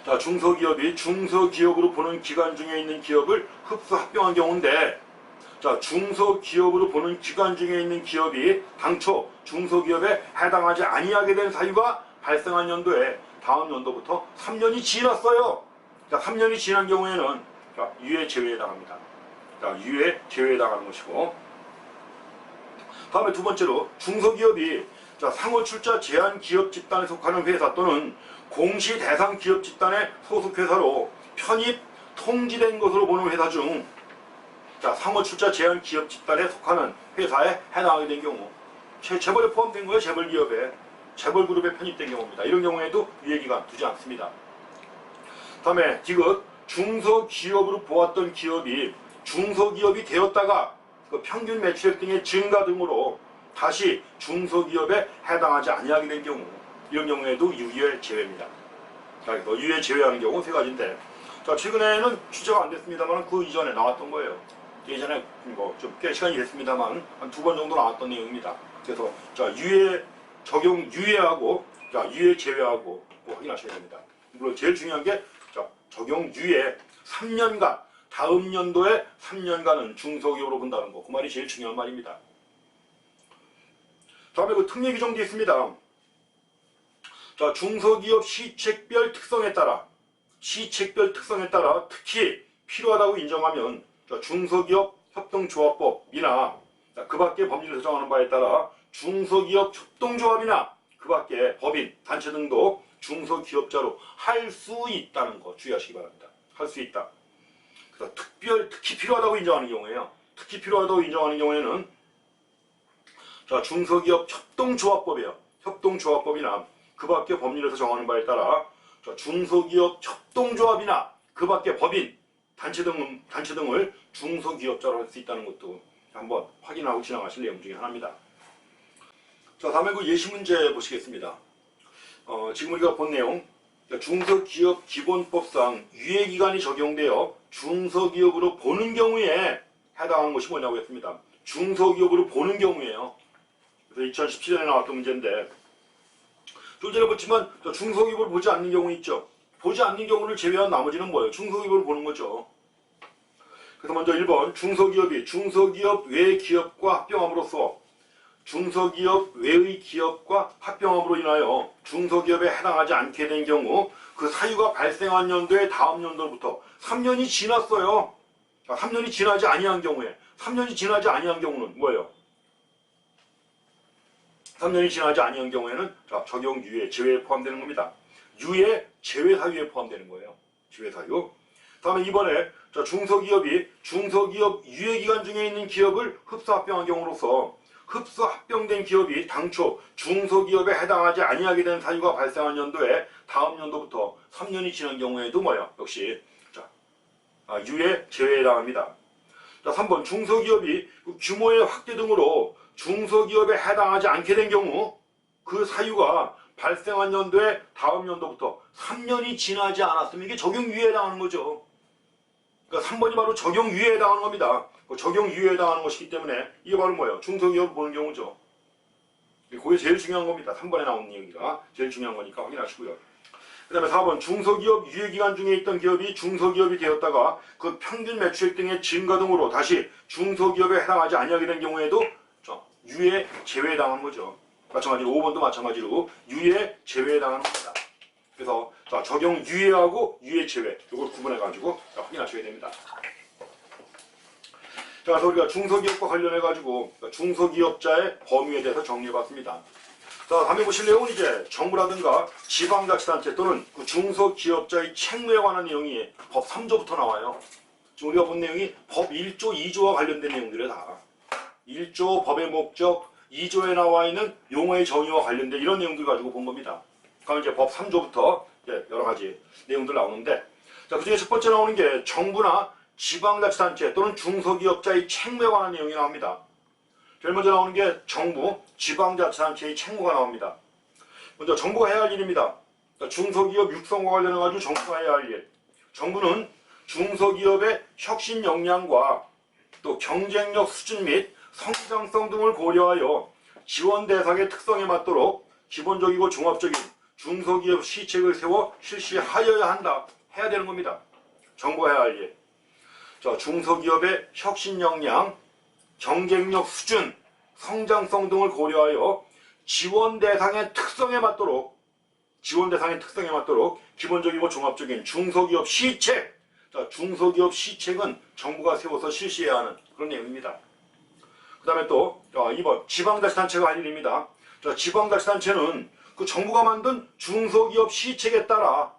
자, 중소기업이 중소기업으로 보는 기간 중에 있는 기업을 흡수 합병한 경우인데, 자, 중소기업으로 보는 기간 중에 있는 기업이 당초 중소기업에 해당하지 아니하게 된 사유가 발생한 연도에 다음 연도부터 3년이 지났어요. 자, 3년이 지난 경우에는 자, 유예 제외에 해당합니다. 자, 유예 제외에 해당하는 것이고, 다음에 두 번째로 중소기업이 자, 상호 출자 제한 기업 집단에 속하는 회사 또는 공시 대상 기업 집단의 소속 회사로 편입 통지된 것으로 보는 회사 중 자, 상호 출자 제한 기업 집단에 속하는 회사에 해당하게 된 경우, 재벌에 포함된 거예요. 재벌 기업에, 재벌 그룹에 편입된 경우입니다. 이런 경우에도 유예기간 두지 않습니다. 다음에 디귿 중소기업으로 보았던 기업이 중소기업이 되었다가 그 평균 매출액 등의 증가 등으로 다시 중소기업에 해당하지 아니하게 된 경우, 이런 경우에도 유예 제외입니다. 자, 유예 제외하는 경우 세 가지인데, 자, 최근에는 취재가 안 됐습니다만 그 이전에 나왔던 거예요. 예전에 뭐 좀 꽤 시간이 됐습니다만 한 2번 정도 나왔던 내용입니다. 그래서 자, 유예 적용 유예하고 자, 유예 제외하고 꼭 확인하셔야 됩니다. 물론 제일 중요한 게 자, 적용 유예 3년간, 다음 연도에 3년간은 중소기업으로 본다는 거, 그 말이 제일 중요한 말입니다. 다음에 그 특례 규정도 있습니다. 자, 중소기업 시책별 특성에 따라 특히 필요하다고 인정하면 자, 중소기업 협동조합법이나 그 밖의 법률을 정하는 바에 따라 중소기업 협동조합이나 그 밖의 법인, 단체 등도 중소기업자로 할 수 있다는 거 주의하시기 바랍니다. 할 수 있다. 그래서 특히 필요하다고 인정하는 경우에요. 특히 필요하다고 인정하는 경우에는 자, 중소기업 협동조합법이에요. 협동조합법이나 그 밖의 법률에서 정하는 바에 따라 자, 중소기업 협동조합이나 그 밖의 법인, 단체 등을 중소기업자로 할 수 있다는 것도 한번 확인하고 지나가실 내용 중에 하나입니다. 자, 다음에 그 예시 문제 보시겠습니다. 지금 우리가 본 내용, 중소기업 기본법상 유예기간이 적용되어 중소기업으로 보는 경우에 해당하는 것이 뭐냐고 했습니다. 중소기업으로 보는 경우에요. 그래서 2017년에 나왔던 문제인데, 좀 전에 봤지만 중소기업을 보지 않는 경우 있죠. 보지 않는 경우를 제외한 나머지는 뭐예요? 중소기업을 보는 거죠. 그래서 먼저 1번 중소기업이 중소기업 외 기업과 합병함으로써 중소기업 외의 기업과 합병함으로 인하여 중소기업에 해당하지 않게 된 경우 그 사유가 발생한 연도의 다음 연도로부터 3년이 지났어요. 자, 3년이 지나지 아니한 경우에 3년이 지나지 아니한 경우는 뭐예요? 3년이 지나지 아니한 경우에는 자, 적용 유예 제외에 포함되는 겁니다. 유예 제외 사유에 포함되는 거예요. 제외 사유. 다음에 이번에 자, 중소기업이 중소기업 유예기간 중에 있는 기업을 흡수 합병한 경우로서 흡수 합병된 기업이 당초 중소기업에 해당하지 아니하게 된 사유가 발생한 연도에 다음 연도부터 3년이 지난 경우에도 뭐예요? 역시 자, 유예 제외에 해당합니다. 자, 3번 중소기업이 규모의 확대 등으로 중소기업에 해당하지 않게 된 경우 그 사유가 발생한 연도에 다음 연도부터 3년이 지나지 않았으면 이게 적용 유예에 해당하는 거죠. 그러니까 3번이 바로 적용유예에 해당하는 겁니다. 그 적용유예에 해당하는 것이기 때문에 이게 바로 뭐예요? 중소기업을 보는 경우죠. 그게 제일 중요한 겁니다. 3번에 나온 얘기가 제일 중요한 거니까 확인하시고요. 그 다음에 4번 중소기업 유예기간 중에 있던 기업이 중소기업이 되었다가 그 평균 매출액 등의 증가 등으로 다시 중소기업에 해당하지 아니하게 된 경우에도 유예 제외에 해당하는 거죠. 마찬가지로 5번도 마찬가지로 유예 제외에 해당하는 겁니다. 그래서 적용 유예하고 유예 제외 이걸 구분해 가지고 확인하셔야 됩니다. 자, 그래서 우리가 중소기업과 관련해 가지고 중소기업자의 범위에 대해서 정리해 봤습니다. 자, 다음에 보실 내용은 이제 정부라든가 지방자치단체 또는 그 중소기업자의 책무에 관한 내용이 법 3조부터 나와요. 지금 우리가 본 내용이 법 1조, 2조와 관련된 내용들이 다 1조 법의 목적, 2조에 나와 있는 용어의 정의와 관련된 이런 내용들 가지고 본 겁니다. 그럼 이제 법 3조부터 여러 가지 내용들 나오는데, 자, 그 중에 첫 번째 나오는 게 정부나 지방자치단체 또는 중소기업자의 책무에 관한 내용이 나옵니다. 제일 먼저 나오는 게 정부, 지방자치단체의 책무가 나옵니다. 먼저 정부가 해야 할 일입니다. 중소기업 육성과 관련해가지고 정부가 해야 할 일. 정부는 중소기업의 혁신 역량과 또 경쟁력 수준 및 성장성 등을 고려하여 지원 대상의 특성에 맞도록 기본적이고 종합적인 중소기업 시책을 세워 실시하여야 한다. 해야 되는 겁니다. 정부가 해야 할 일. 자, 중소기업의 혁신 역량, 경쟁력 수준, 성장성 등을 고려하여 지원 대상의 특성에 맞도록 기본적이고 종합적인 중소기업 시책. 자, 중소기업 시책은 정부가 세워서 실시해야 하는 그런 내용입니다. 그 다음에 또 2번 지방자치단체가 할 일입니다. 자, 지방자치단체는 그 정부가 만든 중소기업 시책에 따라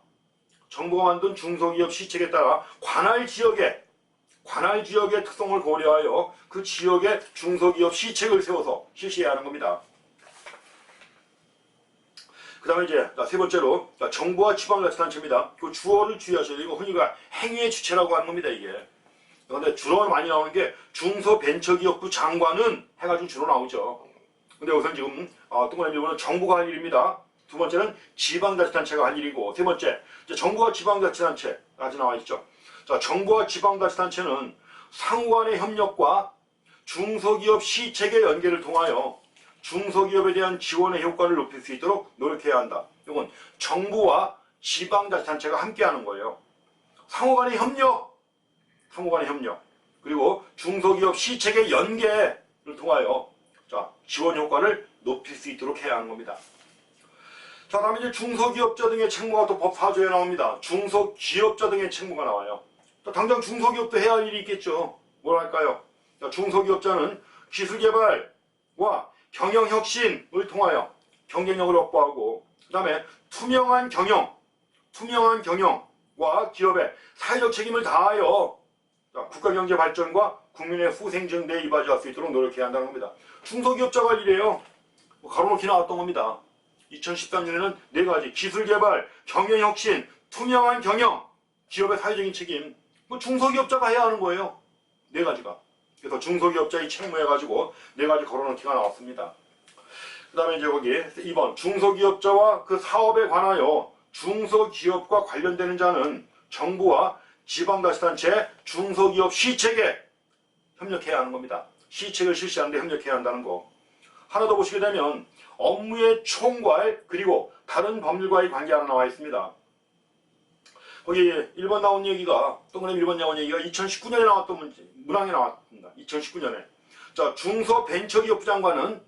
관할 지역의 특성을 고려하여 그 지역의 중소기업 시책을 세워서 실시해야 하는 겁니다. 그 다음에 이제 세 번째로 정부와 지방자치단체입니다. 그 주어를 주의하셔야 돼요. 이거 흔히가 행위의 주체라고 하는 겁니다. 이게. 그런데 주로 많이 나오는 게 중소벤처기업부 장관은 해가지고 주로 나오죠. 근데 우선 지금 동그라미 1번은 정부가 할 일입니다. 두 번째는 지방자치단체가 할 일이고, 세 번째 이제 정부와 지방자치단체까지 나와 있죠. 자, 정부와 지방자치단체는 상호간의 협력과 중소기업 시책의 연계를 통하여 중소기업에 대한 지원의 효과를 높일 수 있도록 노력해야 한다. 이건 정부와 지방자치단체가 함께하는 거예요. 상호간의 협력, 그리고 중소기업 시책의 연계를 통하여 지원 효과를 높일 수 있도록 해야 하는 겁니다. 자, 다음에 이제 중소기업자 등의 책무가 또 법 4조에 나옵니다. 중소기업자 등의 책무가 나와요. 자, 당장 중소기업도 해야 할 일이 있겠죠. 뭘 할까요? 자, 중소기업자는 기술개발과 경영혁신을 통하여 경쟁력을 확보하고, 그 다음에 투명한 경영과 기업의 사회적 책임을 다하여 국가경제 발전과 국민의 후생증대에 이바지할 수 있도록 노력해야 한다는 겁니다. 중소기업자가 할 일이에요. 가로놓기 나왔던 겁니다. 2013년에는 4가지 기술개발, 경영혁신, 투명한 경영, 기업의 사회적인 책임, 중소기업자가 해야 하는 거예요. 4가지가. 그래서 중소기업자의 책무해가지고 4가지 걸어놓기가 나왔습니다. 그 다음에 이제 거기 2번 중소기업자와 그 사업에 관하여 중소기업과 관련되는 자는 정부와 지방자치단체 중소기업 시책에 협력해야 하는 겁니다. 시책을 실시하는데 협력해야 한다는 거. 하나 더 보시게 되면 업무의 총괄 그리고 다른 법률과의 관계 하나 나와 있습니다. 거기 1번 나온 얘기가, 동그라미 1번 나온 얘기가 2019년에 나왔던 문항에 나왔습니다. 2019년에. 자, 중소벤처기업부 장관은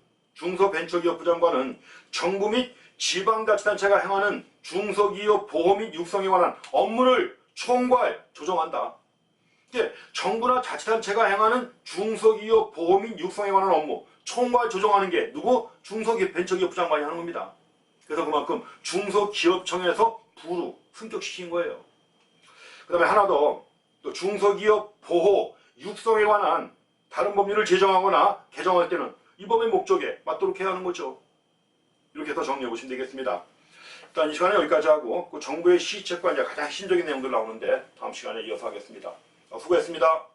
정부 및 지방자치단체가 행하는 중소기업 보호 및 육성에 관한 업무를 총괄 조정한다. 이게 정부나 자치단체가 행하는 중소기업 보호 및 육성에 관한 업무 총괄 조정하는 게 누구? 중소기업 벤처기업부 장관이 하는 겁니다. 그래서 그만큼 중소기업청에서 부로 승격시킨 거예요. 그 다음에 하나 더, 또 중소기업 보호, 육성에 관한 다른 법률을 제정하거나 개정할 때는 이 법의 목적에 맞도록 해야 하는 거죠. 이렇게 해서 정리해 보시면 되겠습니다. 일단 이 시간에 여기까지 하고, 그 정부의 시책과 이제 가장 핵심적인 내용들 나오는데 다음 시간에 이어서 하겠습니다. 수고했습니다.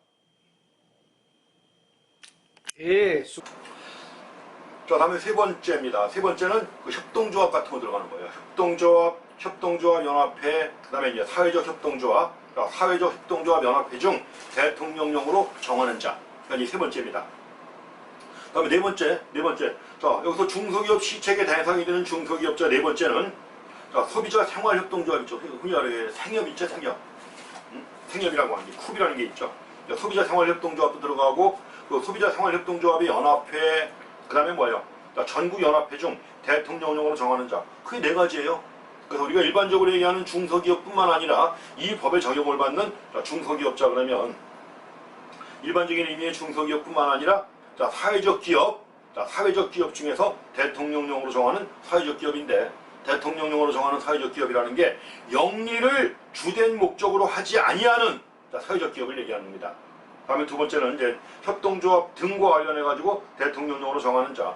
예. 자, 다음에 세 번째입니다. 세 번째는 그 협동조합 같은 거 들어가는 거예요. 협동조합 연합회, 그 다음에 이제 사회적 협동조합, 사회적 협동조합 연합회 중 대통령령으로 정하는 자. 그러니까 이 세 번째입니다. 다음에 네 번째. 자, 여기서 중소기업 시책의 대상이 되는 중소기업자 네 번째는 자, 소비자 생활협동조합 있죠. 흔히 말해 생협 있죠, 생협. 생협이라고 하는 게 쿱이라는 게 있죠. 소비자 생활협동조합도 들어가고 그 소비자 생활협동조합의 연합회 그다음에 뭐예요? 전국연합회 중 대통령령으로 정하는 자. 그게 네 가지예요. 그래서 우리가 일반적으로 얘기하는 중소기업뿐만 아니라 이 법에 적용을 받는 중소기업자 그러면 일반적인 의미의 중소기업뿐만 아니라 사회적 기업, 사회적 기업 중에서 대통령령으로 정하는 사회적 기업인데 대통령령으로 정하는 사회적 기업이라는 게 영리를 주된 목적으로 하지 아니하는 사회적 기업을 얘기하는 겁니다. 다음에 두 번째는 이제 협동조합 등과 관련해 가지고 대통령령으로 정하는 자,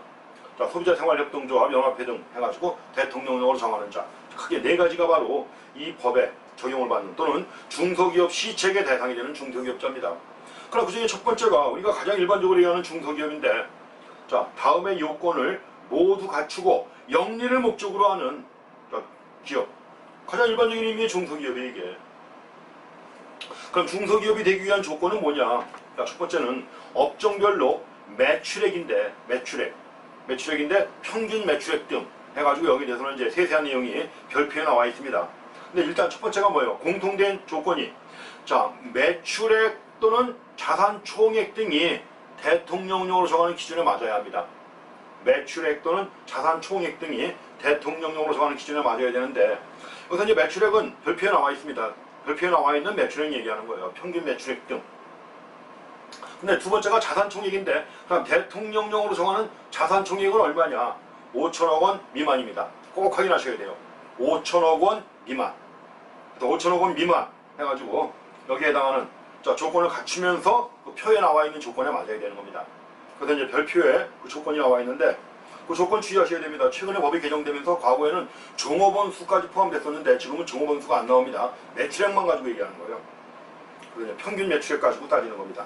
소비자 생활협동조합 연합회 등 해가지고 대통령령으로 정하는 자. 크게 네 가지가 바로 이 법에 적용을 받는 또는 중소기업 시책의 대상이 되는 중소기업자입니다. 그럼 그 중에 첫 번째가 우리가 가장 일반적으로 얘기하는 중소기업인데, 자, 다음의 요건을 모두 갖추고 영리를 목적으로 하는 기업. 가장 일반적인 의미의 중소기업이 이게. 그럼 중소기업이 되기 위한 조건은 뭐냐? 자, 첫 번째는 업종별로 매출액인데, 매출액인데 평균 매출액 등 해가지고 여기 대해서는 이제 세세한 내용이 별표에 나와 있습니다. 근데 일단 첫 번째가 뭐예요? 공통된 조건이 자, 매출액 또는 자산 총액 등이 대통령령으로 정하는 기준에 맞아야 합니다. 매출액 또는 자산 총액 등이 대통령령으로 정하는 기준에 맞아야 되는데 여기서 이제 매출액은 별표에 나와 있습니다. 별표에 나와 있는 매출액 얘기하는 거예요. 평균 매출액 등. 근데 두 번째가 자산 총액인데 그럼 대통령령으로 정하는 자산 총액은 얼마냐? 5천억 원 미만입니다. 꼭 확인하셔야 돼요. 5천억 원 미만. 5천억 원 미만 해가지고 여기에 해당하는 조건을 갖추면서 그 표에 나와 있는 조건에 맞아야 되는 겁니다. 그래서 이제 별표에 그 조건이 나와 있는데 그 조건 주의하셔야 됩니다. 최근에 법이 개정되면서 과거에는 종업원 수까지 포함됐었는데 지금은 종업원 수가 안 나옵니다. 매출액만 가지고 얘기하는 거예요. 그래서 평균 매출액 가지고 따지는 겁니다.